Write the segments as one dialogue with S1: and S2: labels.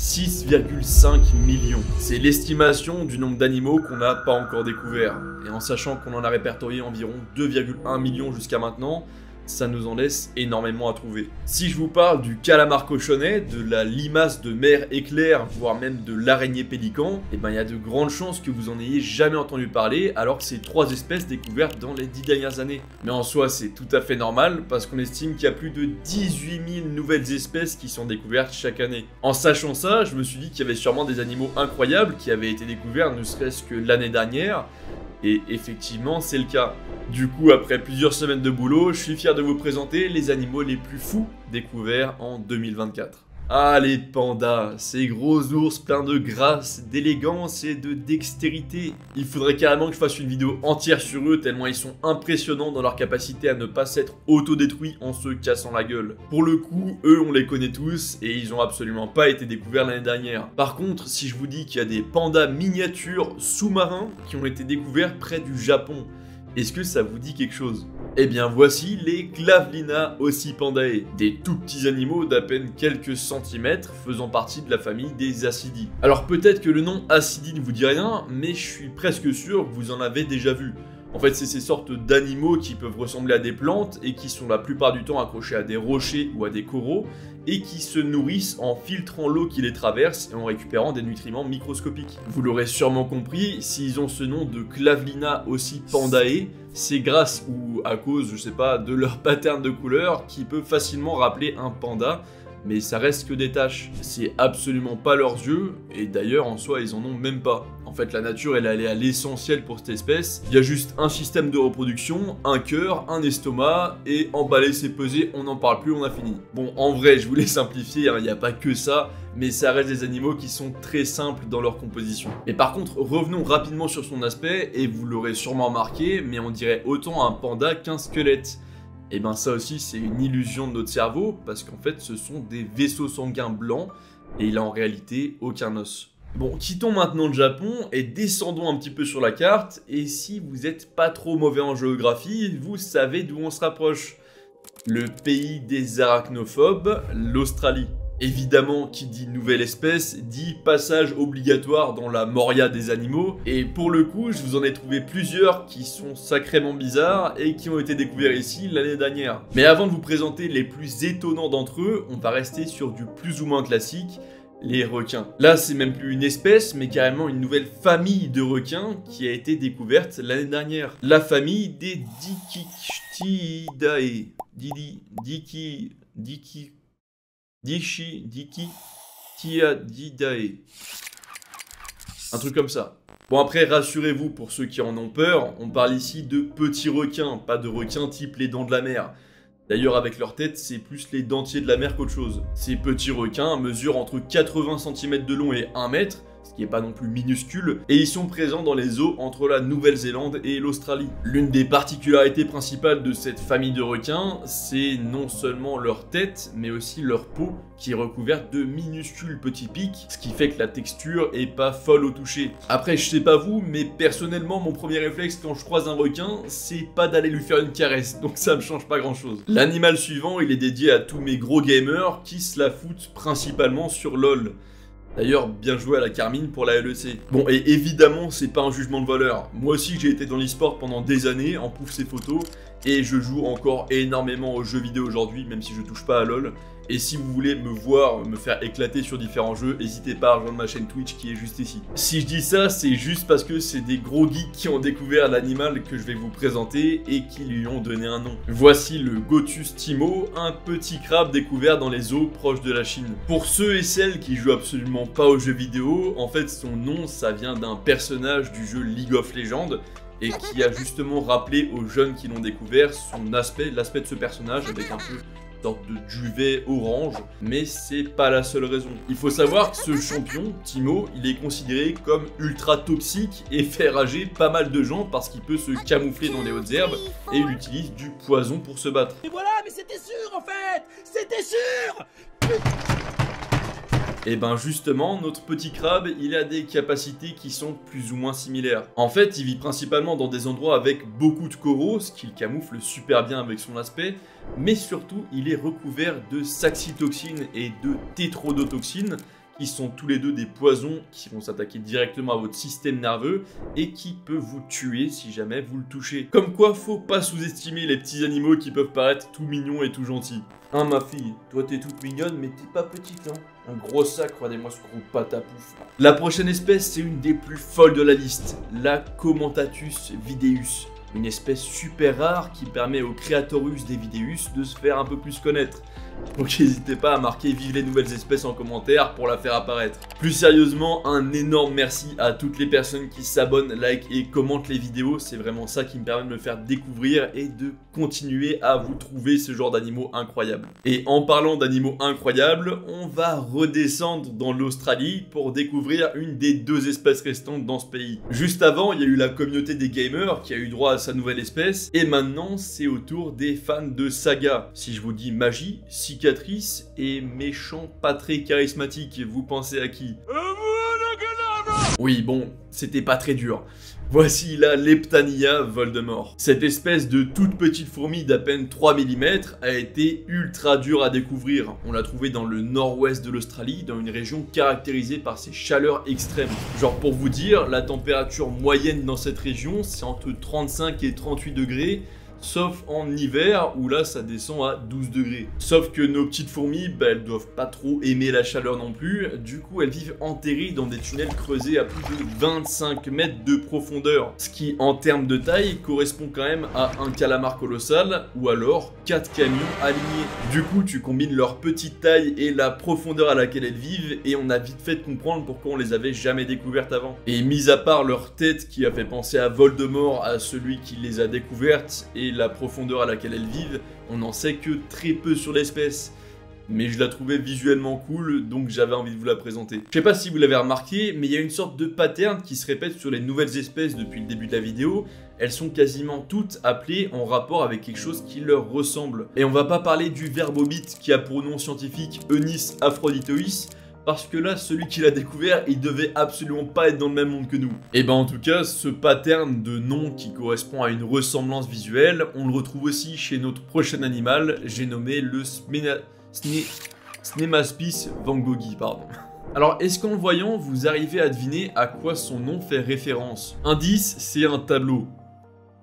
S1: 6,5 millions. C'est l'estimation du nombre d'animaux qu'on n'a pas encore découvert. Et en sachant qu'on en a répertorié environ 2,1 millions jusqu'à maintenant, ça nous en laisse énormément à trouver. Si je vous parle du calamar cochonnet, de la limace de mer éclair, voire même de l'araignée pélican, et ben il y a de grandes chances que vous en ayez jamais entendu parler, alors que c'est 3 espèces découvertes dans les 10 dernières années. Mais en soi, c'est tout à fait normal, parce qu'on estime qu'il y a plus de 18 000 nouvelles espèces qui sont découvertes chaque année. En sachant ça, je me suis dit qu'il y avait sûrement des animaux incroyables qui avaient été découverts ne serait-ce que l'année dernière, et effectivement, c'est le cas. Du coup, après plusieurs semaines de boulot, je suis fier de vous présenter les animaux les plus fous découverts en 2024. Ah, les pandas, ces gros ours pleins de grâce, d'élégance et de dextérité. Il faudrait carrément que je fasse une vidéo entière sur eux tellement ils sont impressionnants dans leur capacité à ne pas s'être auto-détruits en se cassant la gueule. Pour le coup, eux on les connaît tous et ils ont absolument pas été découverts l'année dernière. Par contre, si je vous dis qu'il y a des pandas miniatures sous-marins qui ont été découverts près du Japon, est-ce que ça vous dit quelque chose? Eh bien voici les Clavlina ossipandae, des tout petits animaux d'à peine quelques centimètres faisant partie de la famille des Acidies. Alors peut-être que le nom Acidie ne vous dit rien, mais je suis presque sûr que vous en avez déjà vu. En fait, c'est ces sortes d'animaux qui peuvent ressembler à des plantes et qui sont la plupart du temps accrochés à des rochers ou à des coraux et qui se nourrissent en filtrant l'eau qui les traverse et en récupérant des nutriments microscopiques. Vous l'aurez sûrement compris, s'ils ont ce nom de Clavlina ossipandae, c'est grâce ou à cause, je sais pas, de leur pattern de couleur qui peut facilement rappeler un panda, mais ça reste que des taches. C'est absolument pas leurs yeux, et d'ailleurs en soi ils en ont même pas. En fait la nature elle est allée à l'essentiel pour cette espèce, il y a juste un système de reproduction, un cœur, un estomac, et emballer c'est peser, on n'en parle plus, on a fini. Bon en vrai je voulais simplifier, il n'y a pas que ça, mais ça reste des animaux qui sont très simples dans leur composition. Mais par contre revenons rapidement sur son aspect, et vous l'aurez sûrement remarqué, mais on dirait autant un panda qu'un squelette. Et ben ça aussi c'est une illusion de notre cerveau parce qu'en fait ce sont des vaisseaux sanguins blancs et il a en réalité aucun os. Bon, quittons maintenant le Japon et descendons un petit peu sur la carte, et si vous êtes pas trop mauvais en géographie, vous savez d'où on se rapproche. Le pays des arachnophobes, l'Australie. Évidemment, qui dit nouvelle espèce, dit passage obligatoire dans la Moria des animaux, et pour le coup, je vous en ai trouvé plusieurs qui sont sacrément bizarres et qui ont été découverts ici l'année dernière. Mais avant de vous présenter les plus étonnants d'entre eux, on va rester sur du plus ou moins classique, les requins. Là, c'est même plus une espèce, mais carrément une nouvelle famille de requins qui a été découverte l'année dernière. La famille des Dikichtidae. Dikichtidae. Un truc comme ça. Bon après, rassurez-vous pour ceux qui en ont peur, on parle ici de petits requins, pas de requins type les dents de la mer. D'ailleurs avec leur tête, c'est plus les dentiers de la mer qu'autre chose. Ces petits requins mesurent entre 80 cm de long et 1 mètre, ce qui n'est pas non plus minuscule, et ils sont présents dans les eaux entre la Nouvelle-Zélande et l'Australie. L'une des particularités principales de cette famille de requins, c'est non seulement leur tête, mais aussi leur peau, qui est recouverte de minuscules petits pics, ce qui fait que la texture est pas folle au toucher. Après, je sais pas vous, mais personnellement, mon premier réflexe quand je croise un requin, c'est pas d'aller lui faire une caresse, donc ça me change pas grand chose. L'animal suivant, il est dédié à tous mes gros gamers qui se la foutent principalement sur LoL. D'ailleurs, bien joué à la Carmine pour la LEC. Bon, et évidemment, c'est pas un jugement de valeur. Moi aussi, j'ai été dans l'e-sport pendant des années, en pouf ces photos, et je joue encore énormément aux jeux vidéo aujourd'hui, même si je touche pas à LoL. Et si vous voulez me voir me faire éclater sur différents jeux, n'hésitez pas à rejoindre ma chaîne Twitch qui est juste ici. Si je dis ça, c'est juste parce que c'est des gros geeks qui ont découvert l'animal que je vais vous présenter et qui lui ont donné un nom. Voici le Gotus timo, un petit crabe découvert dans les eaux proches de la Chine. Pour ceux et celles qui jouent absolument pas aux jeux vidéo, en fait son nom ça vient d'un personnage du jeu League of Legends, et qui a justement rappelé aux jeunes qui l'ont découvert son aspect, l'aspect de ce personnage avec un peu sorte de duvet orange, mais c'est pas la seule raison. Il faut savoir que ce champion, Timo, il est considéré comme ultra toxique et fait rager pas mal de gens parce qu'il peut se camoufler dans les hautes herbes et il utilise du poison pour se battre.
S2: Et voilà, mais c'était sûr en fait! C'était sûr!
S1: Et ben justement, notre petit crabe, il a des capacités qui sont plus ou moins similaires. En fait, il vit principalement dans des endroits avec beaucoup de coraux, ce qui le camoufle super bien avec son aspect, mais surtout, il est recouvert de saxitoxine et de tétrodotoxine, qui sont tous les deux des poisons qui vont s'attaquer directement à votre système nerveux et qui peut vous tuer si jamais vous le touchez. Comme quoi, faut pas sous-estimer les petits animaux qui peuvent paraître tout mignons et tout gentils. Hein, ma fille, toi t'es toute mignonne, mais t'es pas petite, hein. Un gros sac, regardez-moi ce gros patapouf. La prochaine espèce, c'est une des plus folles de la liste, la Commentatus videus. Une espèce super rare qui permet aux Creatorus des Videus de se faire un peu plus connaître. Donc n'hésitez pas à marquer vive les nouvelles espèces en commentaire pour la faire apparaître. Plus sérieusement, un énorme merci à toutes les personnes qui s'abonnent, like et commentent les vidéos. C'est vraiment ça qui me permet de me faire découvrir et de continuer à vous trouver ce genre d'animaux incroyables. Et en parlant d'animaux incroyables, on va redescendre dans l'Australie pour découvrir une des 2 espèces restantes dans ce pays. Juste avant, il y a eu la communauté des gamers qui a eu droit à sa nouvelle espèce. Et maintenant, c'est au tour des fans de saga. Si je vous dis magie, cicatrice et méchant pas très charismatique, vous pensez à qui? Oui, bon, c'était pas très dur. Voici la Leptania Voldemort. Cette espèce de toute petite fourmi d'à peine 3 mm a été ultra dure à découvrir. On l'a trouvée dans le nord-ouest de l'Australie, dans une région caractérisée par ses chaleurs extrêmes. Genre pour vous dire, la température moyenne dans cette région, c'est entre 35 et 38 degrés. Sauf en hiver où là ça descend à 12 degrés. Sauf que nos petites fourmis, elles doivent pas trop aimer la chaleur non plus. Du coup elles vivent enterrées dans des tunnels creusés à plus de 25 mètres de profondeur. Ce qui en termes de taille correspond quand même à un calamar colossal ou alors 4 camions alignés. Du coup tu combines leur petite taille et la profondeur à laquelle elles vivent et on a vite fait de comprendre pourquoi on les avait jamais découvertes avant. Et mis à part leur tête qui a fait penser à Voldemort, à celui qui les a découvertes et la profondeur à laquelle elles vivent, on n'en sait que très peu sur l'espèce. Mais je la trouvais visuellement cool, donc j'avais envie de vous la présenter. Je sais pas si vous l'avez remarqué, mais il y a une sorte de pattern qui se répète sur les nouvelles espèces depuis le début de la vidéo. Elles sont quasiment toutes appelées en rapport avec quelque chose qui leur ressemble. Et on va pas parler du verbobite qui a pour nom scientifique Eunis aphroditois, parce que là, celui qui l'a découvert, il devait absolument pas être dans le même monde que nous. Et ben en tout cas, ce pattern de nom qui correspond à une ressemblance visuelle, on le retrouve aussi chez notre prochain animal, j'ai nommé le Snemaspis vangogi, pardon. Alors, est-ce qu'en le voyant, vous arrivez à deviner à quoi son nom fait référence? Indice, c'est un tableau.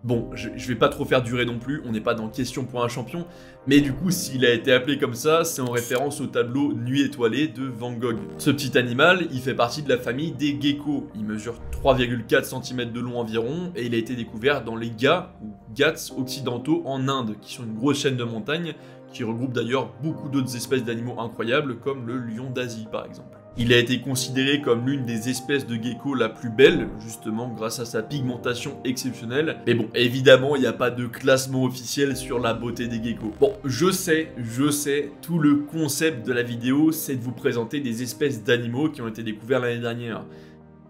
S1: Bon, je vais pas trop faire durer non plus, on n'est pas dans question pour un champion, mais du coup, s'il a été appelé comme ça, c'est en référence au tableau Nuit étoilée de Van Gogh. Ce petit animal, il fait partie de la famille des geckos. Il mesure 3,4 cm de long environ, et il a été découvert dans les Ghats, ou Ghats occidentaux en Inde, qui sont une grosse chaîne de montagnes, qui regroupe d'ailleurs beaucoup d'autres espèces d'animaux incroyables, comme le lion d'Asie par exemple. Il a été considéré comme l'une des espèces de gecko la plus belle, justement grâce à sa pigmentation exceptionnelle. Mais bon, évidemment, il n'y a pas de classement officiel sur la beauté des geckos. Bon, je sais, tout le concept de la vidéo, c'est de vous présenter des espèces d'animaux qui ont été découverts l'année dernière.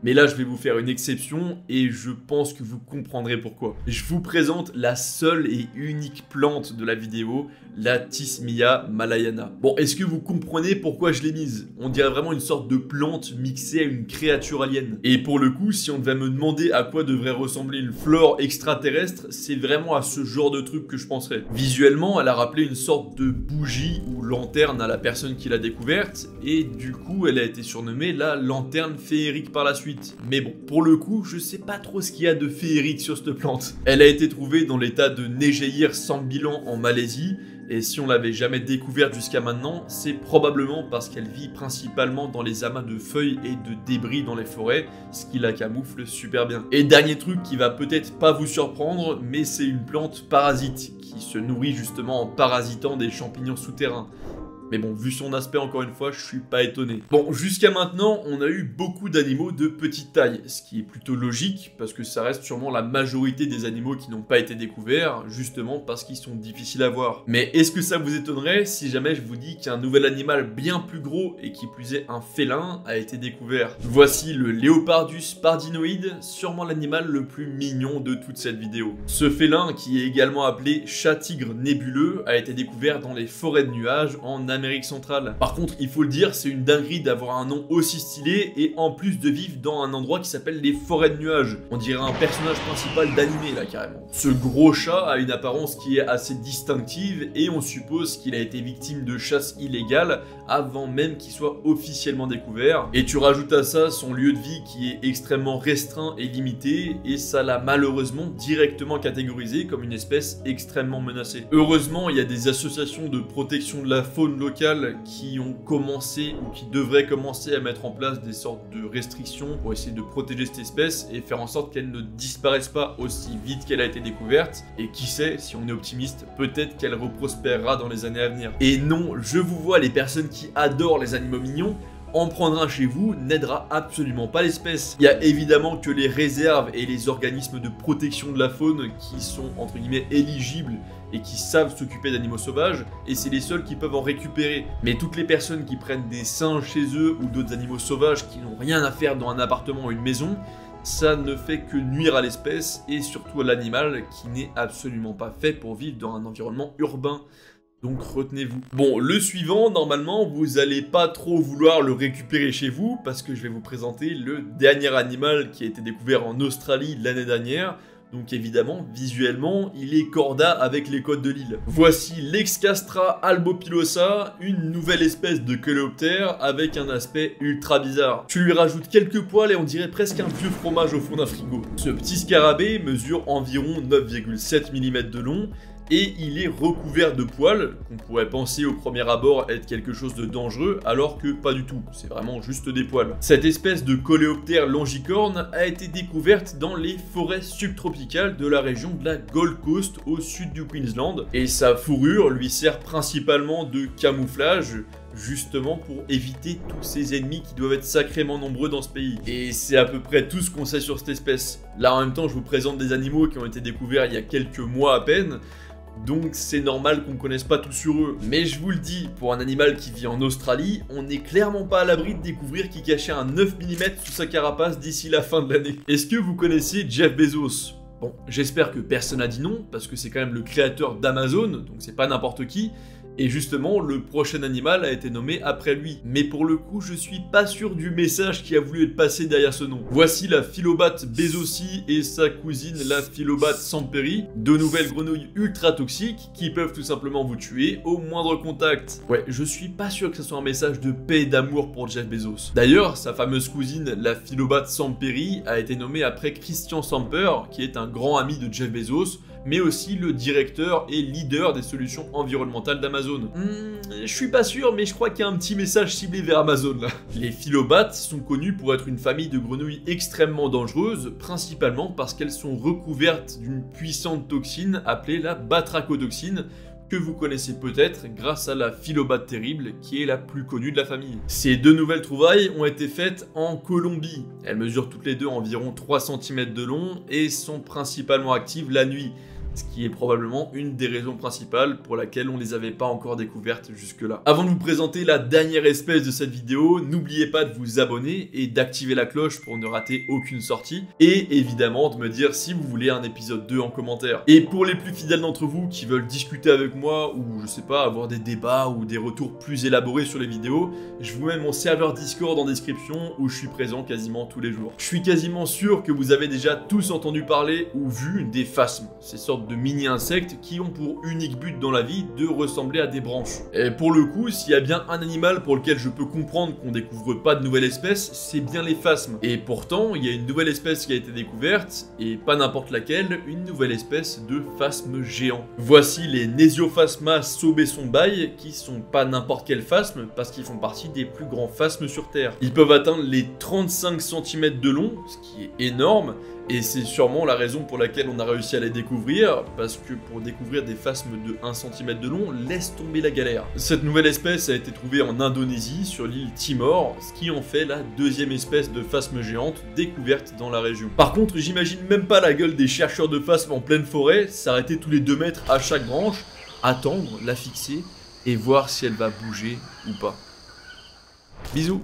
S1: Mais là, je vais vous faire une exception et je pense que vous comprendrez pourquoi. Je vous présente la seule et unique plante de la vidéo, la Thismia malayana. Bon, est-ce que vous comprenez pourquoi je l'ai mise? On dirait vraiment une sorte de plante mixée à une créature alien. Et pour le coup, si on devait me demander à quoi devrait ressembler une flore extraterrestre, c'est vraiment à ce genre de truc que je penserais. Visuellement, elle a rappelé une sorte de bougie ou lanterne à la personne qui l'a découverte, et du coup, elle a été surnommée la lanterne féerique par la suite. Mais bon, pour le coup, je sais pas trop ce qu'il y a de féerique sur cette plante. Elle a été trouvée dans l'état de Negeir Sambilan en Malaisie, et si on l'avait jamais découverte jusqu'à maintenant, c'est probablement parce qu'elle vit principalement dans les amas de feuilles et de débris dans les forêts, ce qui la camoufle super bien. Et dernier truc qui va peut-être pas vous surprendre, mais c'est une plante parasite, qui se nourrit justement en parasitant des champignons souterrains. Mais bon, vu son aspect, encore une fois, je suis pas étonné. Bon, jusqu'à maintenant, on a eu beaucoup d'animaux de petite taille, ce qui est plutôt logique, parce que ça reste sûrement la majorité des animaux qui n'ont pas été découverts, justement parce qu'ils sont difficiles à voir. Mais est-ce que ça vous étonnerait si jamais je vous dis qu'un nouvel animal bien plus gros, et qui plus est un félin, a été découvert? Voici le Leopardus pardinoide, sûrement l'animal le plus mignon de toute cette vidéo. Ce félin, qui est également appelé chat-tigre nébuleux, a été découvert dans les forêts de nuages en Amérique Amérique centrale. Par contre, il faut le dire, c'est une dinguerie d'avoir un nom aussi stylé et en plus de vivre dans un endroit qui s'appelle les forêts de nuages. On dirait un personnage principal d'animé là carrément. Ce gros chat a une apparence qui est assez distinctive et on suppose qu'il a été victime de chasse illégale avant même qu'il soit officiellement découvert. Et tu rajoutes à ça son lieu de vie qui est extrêmement restreint et limité et ça l'a malheureusement directement catégorisé comme une espèce extrêmement menacée. Heureusement, il y a des associations de protection de la faune locale qui ont commencé ou qui devraient commencer à mettre en place des sortes de restrictions pour essayer de protéger cette espèce et faire en sorte qu'elle ne disparaisse pas aussi vite qu'elle a été découverte. Et qui sait, si on est optimiste, peut-être qu'elle reprospérera dans les années à venir. Et non, je vous vois, les personnes qui adorent les animaux mignons, en prendre un chez vous n'aidera absolument pas l'espèce. Il y a évidemment que les réserves et les organismes de protection de la faune qui sont entre guillemets éligibles et qui savent s'occuper d'animaux sauvages, et c'est les seuls qui peuvent en récupérer. Mais toutes les personnes qui prennent des singes chez eux ou d'autres animaux sauvages qui n'ont rien à faire dans un appartement ou une maison, ça ne fait que nuire à l'espèce et surtout à l'animal qui n'est absolument pas fait pour vivre dans un environnement urbain. Donc retenez-vous. Bon, le suivant, normalement, vous allez pas trop vouloir le récupérer chez vous parce que je vais vous présenter le dernier animal qui a été découvert en Australie l'année dernière. Donc évidemment, visuellement, il est corda avec les codes de l'île. Voici l'Excastra albopilosa, une nouvelle espèce de coléoptère avec un aspect ultra bizarre. Tu lui rajoutes quelques poils et on dirait presque un vieux fromage au fond d'un frigo. Ce petit scarabée mesure environ 9,7 mm de long et il est recouvert de poils, qu'on pourrait penser au premier abord être quelque chose de dangereux, alors que pas du tout, c'est vraiment juste des poils. Cette espèce de coléoptère longicorne a été découverte dans les forêts subtropicales de la région de la Gold Coast au sud du Queensland, et sa fourrure lui sert principalement de camouflage, justement pour éviter tous ces ennemis qui doivent être sacrément nombreux dans ce pays. Et c'est à peu près tout ce qu'on sait sur cette espèce. Là en même temps je vous présente des animaux qui ont été découverts il y a quelques mois à peine, donc c'est normal qu'on ne connaisse pas tout sur eux. Mais je vous le dis, pour un animal qui vit en Australie, on n'est clairement pas à l'abri de découvrir qu'il cachait un 9 mm sous sa carapace d'ici la fin de l'année. Est-ce que vous connaissez Jeff Bezos? Bon, j'espère que personne n'a dit non, parce que c'est quand même le créateur d'Amazon, donc c'est pas n'importe qui. Et justement, le prochain animal a été nommé après lui. Mais pour le coup, je suis pas sûr du message qui a voulu être passé derrière ce nom. Voici la Philobate bezosi et sa cousine la Philobate samperi, deux nouvelles grenouilles ultra toxiques qui peuvent tout simplement vous tuer au moindre contact. Ouais, je suis pas sûr que ce soit un message de paix et d'amour pour Jeff Bezos. D'ailleurs, sa fameuse cousine, la Philobate samperi, a été nommée après Christian Samper, qui est un grand ami de Jeff Bezos, mais aussi le directeur et leader des solutions environnementales d'Amazon. Je suis pas sûr, mais je crois qu'il y a un petit message ciblé vers Amazon là. Les philobates sont connus pour être une famille de grenouilles extrêmement dangereuses, principalement parce qu'elles sont recouvertes d'une puissante toxine appelée la batrachotoxine, que vous connaissez peut-être grâce à la philobate terrible qui est la plus connue de la famille. Ces deux nouvelles trouvailles ont été faites en Colombie. Elles mesurent toutes les deux environ 3 cm de long et sont principalement actives la nuit, ce qui est probablement une des raisons principales pour laquelle on ne les avait pas encore découvertes jusque-là. Avant de vous présenter la dernière espèce de cette vidéo, n'oubliez pas de vous abonner et d'activer la cloche pour ne rater aucune sortie, et évidemment de me dire si vous voulez un épisode 2 en commentaire. Et pour les plus fidèles d'entre vous qui veulent discuter avec moi, ou je sais pas, avoir des débats ou des retours plus élaborés sur les vidéos, je vous mets mon serveur Discord en description où je suis présent quasiment tous les jours. Je suis quasiment sûr que vous avez déjà tous entendu parler ou vu des phasmes, ces sortes de mini-insectes qui ont pour unique but dans la vie de ressembler à des branches. Et pour le coup, s'il y a bien un animal pour lequel je peux comprendre qu'on découvre pas de nouvelle espèce, c'est bien les phasmes. Et pourtant, il y a une nouvelle espèce qui a été découverte, et pas n'importe laquelle, une nouvelle espèce de phasme géant. Voici les Nesiophasma sobesombai, qui sont pas n'importe quel phasme, parce qu'ils font partie des plus grands phasmes sur Terre. Ils peuvent atteindre les 35 cm de long, ce qui est énorme, et c'est sûrement la raison pour laquelle on a réussi à les découvrir, parce que pour découvrir des phasmes de 1 cm de long, laisse tomber la galère. Cette nouvelle espèce a été trouvée en Indonésie, sur l'île Timor, ce qui en fait la deuxième espèce de phasme géante découverte dans la région. Par contre, j'imagine même pas la gueule des chercheurs de phasmes en pleine forêt, s'arrêter tous les 2 mètres à chaque branche, attendre, la fixer, et voir si elle va bouger ou pas. Bisous!